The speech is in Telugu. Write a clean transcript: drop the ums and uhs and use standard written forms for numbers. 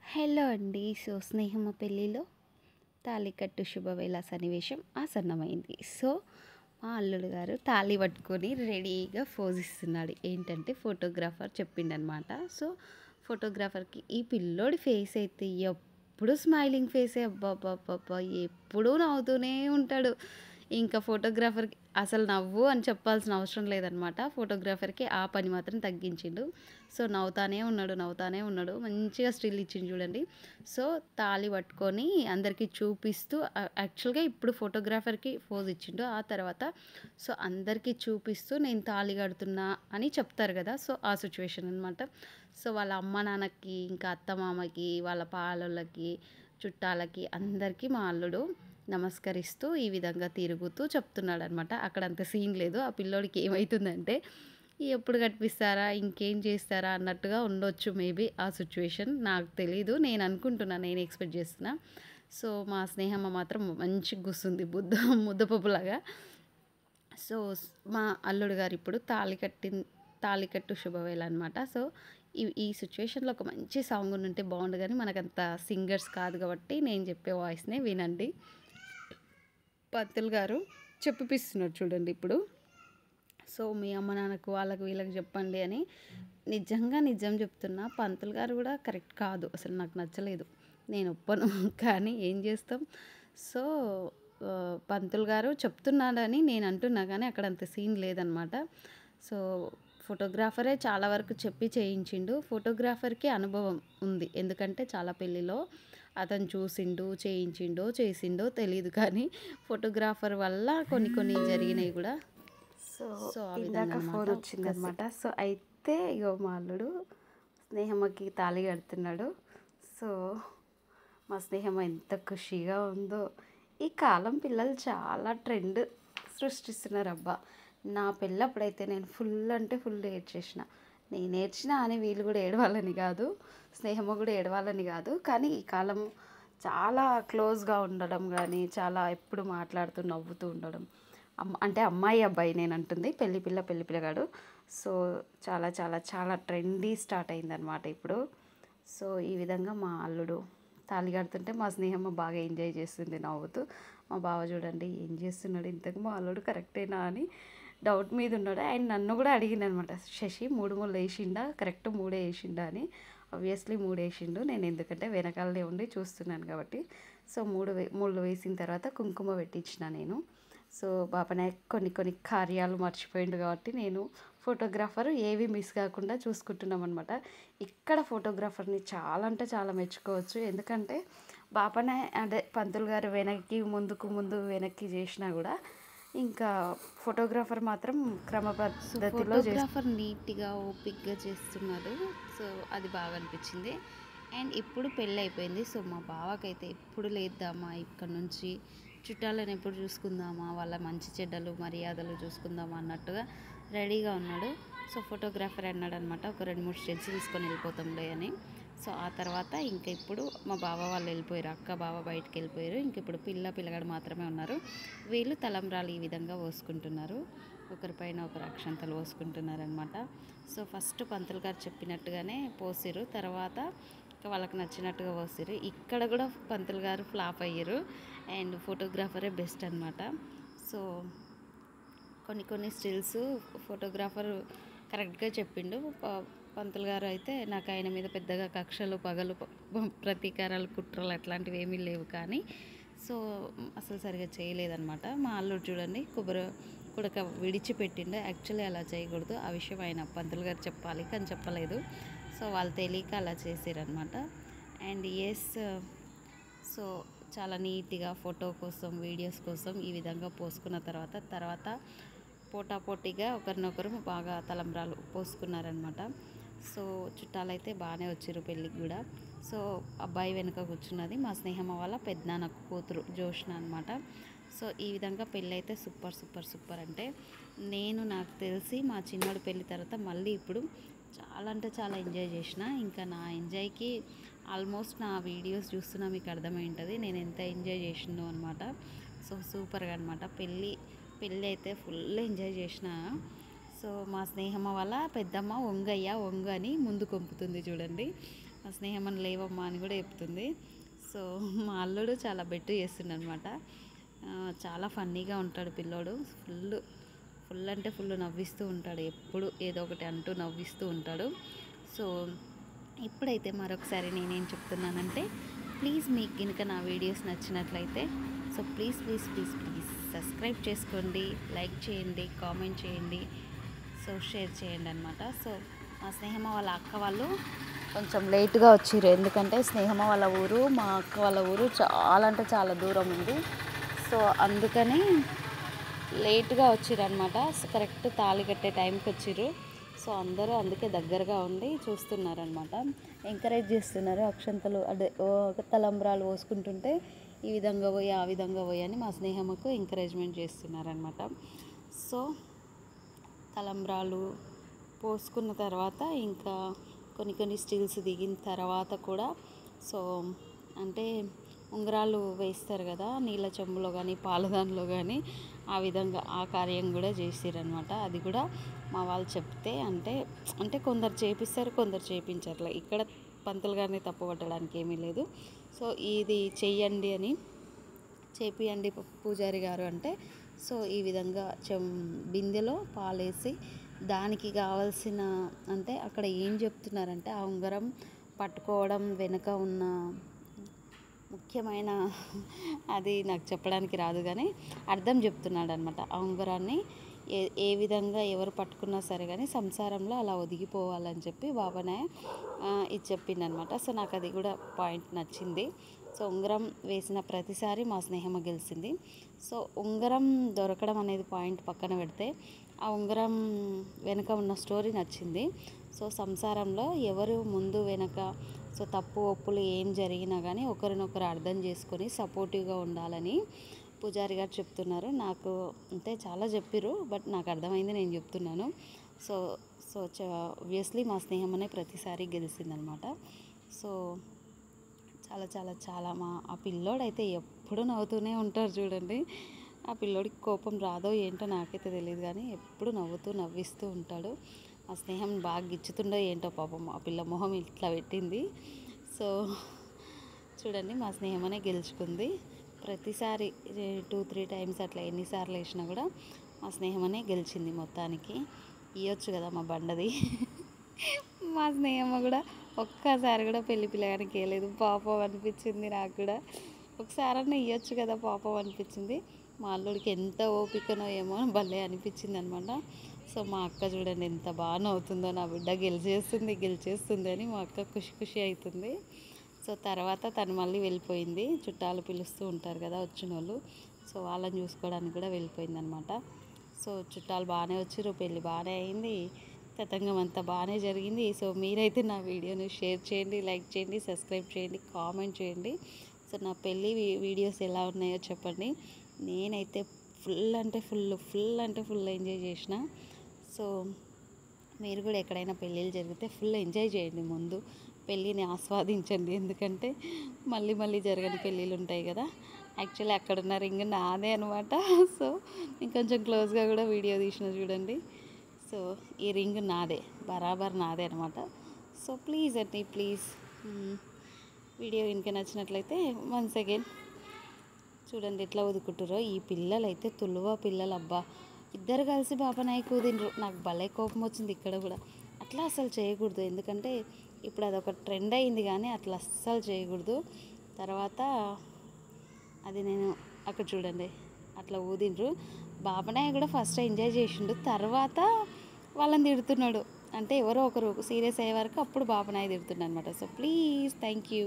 హలో అండి. సో స్నేహమ పెళ్ళిలో తాళికట్టు శుభవేళ సన్నివేశం ఆసన్నమైంది. సో మా అల్లుడు గారు తాళి పట్టుకొని రెడీగా పోజ్ ఇస్తున్నాడు. ఏంటంటే ఫోటోగ్రాఫర్ చెప్పిండనమాట. సో ఫోటోగ్రాఫర్కి ఈ పిల్లోడి ఫేస్ అయితే ఎప్పుడు స్మైలింగ్ ఫేసే, అబ్బబ్బబ్బబ్బా! ఎప్పుడూ నవ్వుతూనే ఉంటాడు. ఇంకా ఫోటోగ్రాఫర్‌కి అసలు నవ్వు అని చెప్పాల్సిన అవసరం లేదనమాట. ఫోటోగ్రాఫర్‌కి ఆ పని మాత్రం తగ్గించిండు. సో నవ్వుతానే ఉన్నాడు, నవ్వుతానే ఉన్నాడు. మంచిగా స్టిల్ ఇచ్చిండు చూడండి. సో తాళి పట్టుకొని అందరికీ చూపిస్తూ యాక్చువల్‌గా ఇప్పుడు ఫోటోగ్రాఫర్‌కి పోజ్ ఇచ్చిండు. ఆ తర్వాత సో అందరికీ చూపిస్తూ నేను తాళి కడుతున్నా అని చెప్తారు కదా! సో ఆ సిట్యుయేషన్ అనమాట. సో వాళ్ళ అమ్మ నాన్నకి, ఇంకా అత్తమామకి, వాళ్ళ పాలోళ్ళకి, చుట్టాలకి అందరికీ మా అల్లుడు నమస్కరిస్తూ ఈ విధంగా తిరుగుతూ చెప్తున్నాడనమాట. అక్కడ అంత సీన్ లేదు. ఆ పిల్లోడికి ఏమైతుందంటే ఎప్పుడు కనిపిస్తారా, ఇంకేం చేస్తారా అన్నట్టుగా ఉండొచ్చు మేబీ ఆ సిట్యుయేషన్. నాకు తెలీదు. నేను అనుకుంటున్నా, నేను ఎక్స్‌పెక్ట్ చేస్తున్నా. సో మా స్నేహమ్మ మాత్రం మంచిగా కూసుంది ముద్దపప్పులాగా. సో మా అల్లుడు గారు ఇప్పుడు తాళికట్టు శుభవేళ అనమాట. సో ఈ సిట్యుయేషన్‌లో ఒక మంచి సాంగ్ ఉండుంటే బాగుండు గానీ మనకంత సింగర్స్ కాదు కాబట్టి నేను చెప్పే వాయిస్‌నే వినండి. పంతులు గారు చెప్పిపిస్తున్నారు చూడండి ఇప్పుడు. సో మీ అమ్మ నాన్నకు వాళ్ళకి వీళ్ళకి చెప్పండి అని. నిజంగా నిజం చెప్తున్నా, పంతులు గారు కూడా కరెక్ట్ కాదు. అసలు నాకు నచ్చలేదు. నేను ఒప్పను. కానీ ఏం చేస్తాం. సో పంతులు గారు చెప్తున్నాడని నేను అంటున్నా కానీ అక్కడ అంత సీన్ లేదనమాట. సో ఫోటోగ్రాఫరే చాలా వరకు చెప్పి చేయించిండు. ఫోటోగ్రాఫర్‌కి అనుభవం ఉంది. ఎందుకంటే చాలా పెళ్ళిలో అతను చూసిండు, చేసిండో తెలీదు కానీ ఫోటోగ్రాఫర్ వల్ల కొన్ని కొన్ని జరిగినాయి కూడా. సో సో ఆ ఇందాక విధంగా ఫోన్ అనమాట. వచ్చిందనమాట. సో అయితే ఇగో మా అల్లుడు స్నేహమ్మకి తాళి కడుతున్నాడు. సో మా స్నేహమ్మ ఎంత ఖుషిగా ఉందో. ఈ కాలం పిల్లలు చాలా ట్రెండ్ సృష్టిస్తున్నారు అబ్బా. నా పెళ్ళప్పుడైతే నేను ఫుల్ అంటే ఫుల్ ఏడ్చేసిన. నేను ఏడ్చినా అని వీళ్ళు కూడా ఏడవాలని కాదు, స్నేహమ్మ కూడా ఏడవాలని కాదు. కానీ ఈ కాలం చాలా క్లోజ్గా ఉండడం కానీ, చాలా ఎప్పుడు మాట్లాడుతూ నవ్వుతూ ఉండడం. అంటే అమ్మాయి అబ్బాయి నేను అంటుంది, పెళ్లి పిల్లగాడు. సో చాలా చాలా చాలా ట్రెండీ స్టార్ట్ అయిందనమాట ఇప్పుడు. సో ఈ విధంగా మా అల్లుడు తాళి కడుతుంటే మా స్నేహమ్మ బాగా ఎంజాయ్ చేస్తుంది నవ్వుతూ. మా బావ చూడండి ఏం చేస్తున్నాడు, ఇంతకు మా అల్లుడు కరెక్టేనా అని డౌట్ మీద ఉన్నాడు. ఆయన నన్ను కూడా అడిగింది అనమాట, శశి 3 ముళ్ళు వేసిండా, కరెక్ట్ 3 వేసిండా అని. ఆబ్వియస్లీ 3 వేసిండు. నేను ఎందుకంటే వెనకాలనే ఉండి చూస్తున్నాను కాబట్టి. సో 3 ముళ్ళు వేసిన తర్వాత కుంకుమ పెట్టించిన నేను. సో బాపనాయక్ కొన్ని కొన్ని కార్యాలు మర్చిపోయిండు కాబట్టి నేను ఫోటోగ్రాఫర్ ఏవి మిస్ కాకుండా చూసుకుంటున్నాం అనమాట. ఇక్కడ ఫోటోగ్రాఫర్ని చాలా అంటే చాలా మెచ్చుకోవచ్చు. ఎందుకంటే అదే పంతులు గారు ముందు వెనక్కి చేసినా కూడా ఇంకా ఫోటోగ్రాఫర్ మాత్రం క్రమపద్ధతిలో ఫోటోగ్రాఫర్ నీట్గా ఓపిక్గా చేస్తున్నాడు. సో అది బాగా అనిపించింది. అండ్ ఇప్పుడు పెళ్ళి అయిపోయింది. సో మా బావకైతే ఎప్పుడు లేద్దామా ఇక్కడ నుంచి, చుట్టాలను ఎప్పుడు చూసుకుందామా, వాళ్ళ మంచి చెడ్డలు మర్యాదలు చూసుకుందామా అన్నట్టుగా రెడీగా ఉన్నాడు. సో ఫోటోగ్రాఫర్ అన్నాడు అనమాట, ఒక 2-3 స్టిల్స్ తీసుకొని వెళ్ళిపోతాంలే అని. సో ఆ తర్వాత ఇంకా ఇప్పుడు మా బావ వాళ్ళు వెళ్ళిపోయారు, అక్క బావ బయటకు వెళ్ళిపోయారు. ఇంక ఇప్పుడు పిల్లగాడు మాత్రమే ఉన్నారు. వీళ్ళు తలంబ్రాలు ఈ విధంగా పోసుకుంటున్నారు, ఒకరిపైన ఒకరు అక్షంతలు పోసుకుంటున్నారు అనమాట. సో ఫస్ట్ పంతులు గారు చెప్పినట్టుగానే పోసిరు, తర్వాత వాళ్ళకి నచ్చినట్టుగా పోసిరు. ఇక్కడ కూడా పంతులు గారు ఫ్లాప్ అయ్యారు అండ్ ఫోటోగ్రాఫరే బెస్ట్ అనమాట. సో కొన్ని స్టిల్స్ ఫోటోగ్రాఫర్ కరెక్ట్గా చెప్పిండు. పంతులు గారు అయితే నాకు ఆయన మీద పెద్దగా కక్షలు పగలు ప్రతీకారాలు కుట్రలు అట్లాంటివి ఏమీ లేవు కానీ సో అసలు సరిగా చేయలేదన్నమాట. మా అల్లుడు చూడండి కుడక విడిచిపెట్టిండు. యాక్చువల్లీ అలా చేయకూడదు, ఆ విషయం ఆయన పంతులు గారు చెప్పాలి కానీ చెప్పలేదు. సో వాళ్ళు తెలియక అలా చేసారనమాట. అండ్ సో చాలా నీట్గా ఫోటో కోసం వీడియోస్ కోసం ఈ విధంగా పోసుకున్న తర్వాత పోటాపోటీగా ఒకరినొకరు బాగా తలంబ్రాలు పోసుకున్నారనమాట. సో చుట్టాలైతే బాగానే వచ్చారు పెళ్ళికి కూడా. సో అబ్బాయి వెనుక కూర్చున్నది మా స్నేహమ్మ వాళ్ళ పెద్దనాన్న కూతురు జోష్న అనమాట. సో ఈ విధంగా పెళ్ళి అయితే సూపర్ అంటే నాకు తెలిసి మా చిన్నోడు పెళ్ళి తర్వాత మళ్ళీ ఇప్పుడు చాలా అంటే చాలా ఎంజాయ్ చేసిన. ఇంకా నా ఎంజాయ్కి ఆల్మోస్ట్ నా వీడియోస్ చూస్తున్నా మీకు అర్థమై ఉంటుంది నేను ఎంత ఎంజాయ్ చేసినో అనమాట. సో సూపర్గా అనమాట పెళ్ళి అయితే ఫుల్ ఎంజాయ్ చేసిన. సో మా స్నేహమ్మ వాళ్ళ పెద్దమ్మ వంగయ్య వంగు అని ముందు కొంపుతుంది చూడండి. మా స్నేహమని లేవమ్మా అని కూడా చెప్తుంది. సో మా అల్లుడు చాలా బెట్టు చేస్తుండ అనమాట. చాలా ఫన్నీగా ఉంటాడు పిల్లోడు. ఫుల్ అంటే ఫుల్ నవ్విస్తూ ఉంటాడు, ఎప్పుడు ఏదో ఒకటి అంటూ నవ్విస్తూ ఉంటాడు. సో ఇప్పుడైతే మరొకసారి నేనేం చెప్తున్నానంటే, ప్లీజ్ మీకు కనుక నా వీడియోస్ నచ్చినట్లయితే సో ప్లీజ్ సబ్స్క్రైబ్ చేసుకోండి, లైక్ చేయండి, కామెంట్ చేయండి, సో షేర్ చేయండి అనమాట. సో మా స్నేహమ వాళ్ళ అక్క వాళ్ళు కొంచెం లేటుగా వచ్చిర్రు, ఎందుకంటే స్నేహమ వాళ్ళ ఊరు మా అక్క వాళ్ళ ఊరు చాలా అంటే చాలా దూరం ఉంది. సో అందుకని లేటుగా వచ్చిర్రు అనమాట. సో కరెక్ట్ తాళి కట్టే టైంకి వచ్చిర్రు. సో అందరూ అందుకే దగ్గరగా ఉండి చూస్తున్నారనమాట, ఎంకరేజ్ చేస్తున్నారు. అక్షంతలు అదే తలంబ్రాలు పోసుకుంటుంటే ఈ విధంగా పోయి ఆ విధంగా పోయి అని మా స్నేహమ్మకు ఎంకరేజ్మెంట్ చేస్తున్నారనమాట. సో తలంబ్రాలు పోసుకున్న తర్వాత ఇంకా కొన్ని స్టిల్స్ దిగిన తర్వాత కూడా సో అంటే ఉంగరాలు వేస్తారు కదా నీళ్ళ చెంబులో కానీ పాలదానిలో కానీ, ఆ విధంగా ఆ కార్యం కూడా చేసిరనమాట. అది కూడా మా వాళ్ళు చెప్తే అంటే కొందరు చేపిస్తారు, కొందరు చేయించట్లే. ఇక్కడ పంతులు గారిని తప్పుపట్టడానికి ఏమీ లేదు. సో ఇది చెయ్యండి అని చేపియండి పూజారి గారు అంటే, సో ఈ విధంగా బిందెలో పాలేసి దానికి కావాల్సిన అంటే అక్కడ ఏం చెప్తున్నారంటే ఆ ఉంగరం పట్టుకోవడం వెనుక ఉన్న ముఖ్యమైన అది నాకు చెప్పడానికి రాదు కానీ అర్థం చెప్తున్నాడు అనమాట. ఆ ఉంగరాన్ని ఏ విధంగా ఎవరు పట్టుకున్నా సరే కానీ సంసారంలో అలా ఒదిగిపోవాలని చెప్పి బాబానే ఇది చెప్పిందనమాట. సో నాకు అది కూడా పాయింట్ నచ్చింది. సో ఉంగరం వేసిన ప్రతిసారి మా స్నేహమ్మ గెలిచింది. సో ఉంగరం దొరకడం అనేది పాయింట్ పక్కన పెడితే ఆ ఉంగరం వెనుక ఉన్న స్టోరీ నచ్చింది. సో సంసారంలో ఎవరు ముందు వెనక సో తప్పు ఒప్పులు ఏం జరిగినా కానీ ఒకరినొకరు అర్థం చేసుకొని సపోర్టివ్గా ఉండాలని పూజారి గారు చెప్తున్నారు. నాకు అంటే చాలా చెప్పిర్రు, బట్ నాకు అర్థమైంది, నేను చెప్తున్నాను. సో సో ఆబ్వియస్లీ మా స్నేహమనే ప్రతిసారి గెలిచిందనమాట. సో చాలా ఆ పిల్లోడైతే ఎప్పుడు నవ్వుతూనే ఉంటారు చూడండి. ఆ పిల్లోడికి కోపం రాదో ఏంటో నాకైతే తెలియదు కానీ ఎప్పుడు నవ్విస్తూ ఉంటాడు. ఆ స్నేహం బాగా గిచ్చుతుండో ఏంటో పాపం ఆ పిల్ల మొహం ఇట్లా పెట్టింది. సో చూడండి మా స్నేహమనే గెలుచుకుంది. ప్రతిసారి 2-3 టైమ్స్ అట్లా ఎన్నిసార్లు వేసినా కూడా మా స్నేహమనే గెలిచింది మొత్తానికి. ఇవ్వచ్చు కదా మా బండది. మా స్నేహమ్మ కూడా ఒక్కసారి కూడా పెళ్లి పిల్లగానికి వేయలేదు. పాపం అనిపించింది నాకు కూడా. ఒకసారన్నా ఇవ్వచ్చు కదా పాపం అనిపించింది. మా అల్లుడికి ఎంత ఓపికనో ఏమో భలే అనిపించింది అనమాట. సో మా అక్క చూడండి ఎంత బాగా నవ్వుతుందో, నా బిడ్డ గెలిచేస్తుంది అని మా అక్క ఖుషి అవుతుంది. సో తర్వాత తను మళ్ళీ వెళ్ళిపోయింది. చుట్టాలు పిలుస్తూ ఉంటారు కదా వచ్చిన వాళ్ళు, సో వాళ్ళని చూసుకోవడానికి కూడా వెళ్ళిపోయింది అనమాట. సో చుట్టాలు బాగానే వచ్చిర్రు, పెళ్ళి బాగానే అయింది, తతంగం అంతా బాగానే జరిగింది. సో మీరైతే నా వీడియోని షేర్ చేయండి, లైక్ చేయండి, సబ్స్క్రైబ్ చేయండి, కామెంట్ చేయండి. సో నా పెళ్ళి వీడియోస్ ఎలా ఉన్నాయో చెప్పండి. నేనైతే ఫుల్ ఎంజాయ్ చేసిన. సో మీరు కూడా ఎక్కడైనా పెళ్ళిళ్ళు జరిగితే ఫుల్ ఎంజాయ్ చేయండి, ముందు పెళ్ళిని ఆస్వాదించండి. ఎందుకంటే మళ్ళీ జరగని పెళ్ళిళ్ళు ఉంటాయి కదా. యాక్చువల్లీ అక్కడున్న రింగ్ నాదే అనమాట. సో నేను కొంచెం క్లోజ్గా కూడా వీడియో తీసిన చూడండి. సో ఈ రింగ్ నాదే, బరాబర్ నాదే అనమాట. సో ప్లీజ్ వీడియో ఇంకా నచ్చినట్లయితే వన్స్ అగైన్ చూడండి ఎట్లా వదుకుంటారో. ఈ పిల్లలు అయితే తులువ పిల్లలు, అబ్బా ఇద్దరు కలిసి బాబానాయి కూదిండ్రు. నాకు భలే కోపం వచ్చింది ఇక్కడ కూడా. అట్లా అసలు చేయకూడదు, ఎందుకంటే ఇప్పుడు అదొక ట్రెండ్ అయింది కానీ అట్లా అస్సలు చేయకూడదు. తర్వాత అది నేను అక్కడ చూడండి అట్లా ఊదిండ్రు. బాబానాయ కూడా ఫస్ట్ ఎంజాయ్ చేసిండు, తర్వాత వాళ్ళని తిడుతున్నాడు. అంటే ఎవరో ఒకరు సీరియస్ అయ్యే వరకు అప్పుడు బాబానాయ తిడుతున్నాడు అనమాట. So please thank you.